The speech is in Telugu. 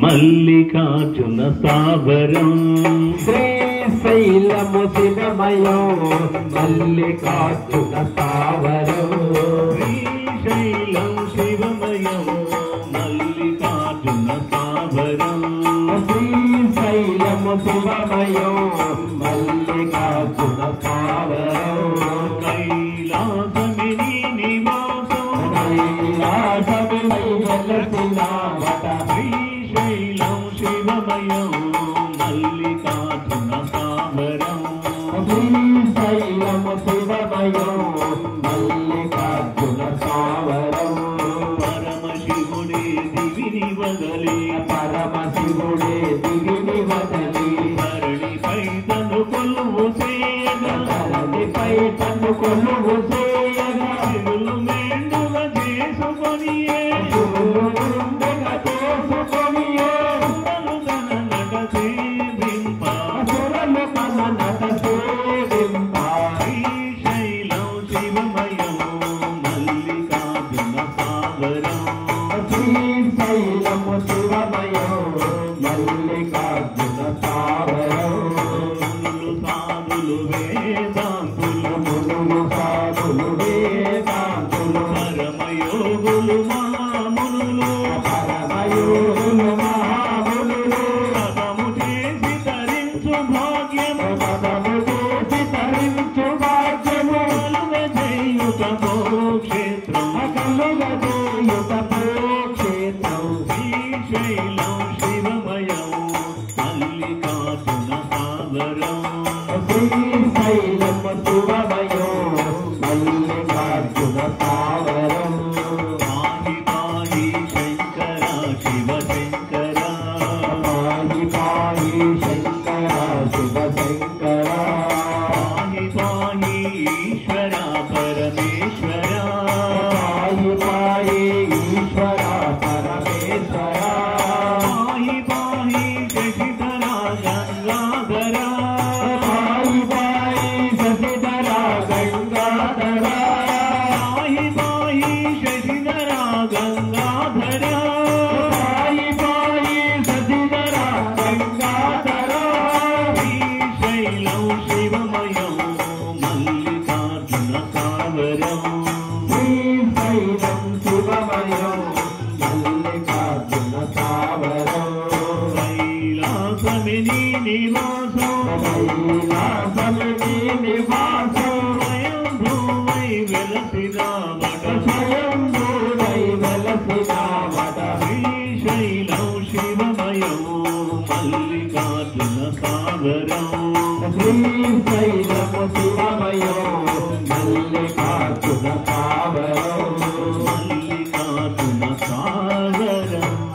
మల్లికార్జున స్థావరం శ్రీశైలము శివమయం మల్లికార్జున స్థావరం శ్రీశైలం శివమయం మల్లికార్జున స్థావరం శ్రీశైలము శివమయం మల్లికార్జున స్థావరం కైలాసమిని నివాసం కైలాసమిని వెలసిన శ్రీశైలం శివమయం మల్లికార్జున స్థావరం శ్రీశైలము శివమయం మల్లికార్జున స్థావరం పరమశివుడే దివిని వదలి పరమశివుడే దివిని వదలి ధరణిపై తను కొలువు చేయగా ధరణిపై తను కొలువు చేయగా శివులు మెండువ చేసుకొని శ్రీశైలము శివమయం మల్లికార్జున స్థావరం మునులు సాధులు వేదాంతులు మునులు సాధులు వేదాంతులు పరమయోగులు మహామునులు పరమయోగులు మహామునులు పదము చేసి తరించు భాగ్యము పదము చేసి తరించు భాగ్యము కలుగజేయుత క్షేత్రం కలుగజేయుత క్షేత్రం శ్రీశైలం శివమయం మల్లికార్జున స్థావరం శ్రీశైలము శివమయం మల్లికార్జున స్థావరం పాహి పాహి శంకర శివ శంకర పాహి పాహి శంకర శివ శంకర పాహి పాహి ఈశ్వర పరమేశ్వర పాహి పాహి ఈశ్వర పరమేశ్వర పాహి పాహి శశిధర గంగాధర పాహి పాహి శశిధర గంగాధర పాహి పాహి శశిధర గంగాధర పాహి పాహి శశిధర గంగాధర శ్రీశైలం శివమయం మల్లికార్జున స్థావరం శ్రీశైలం శివమయం మల్లికార్జున స్థావరం కైలాసమిని నివాసం కైలాసమిని నివాసం స్వయంభూవై వెలసిన మఠ స్వయంభూవై వెలసిన మఠ శ్రీశైలం శివమయం మల్లికార్జున స్థావరం శ్రీశైలము శివమయం మల్లికార్జున స్థావరం మల్లికార్జున స్థావరం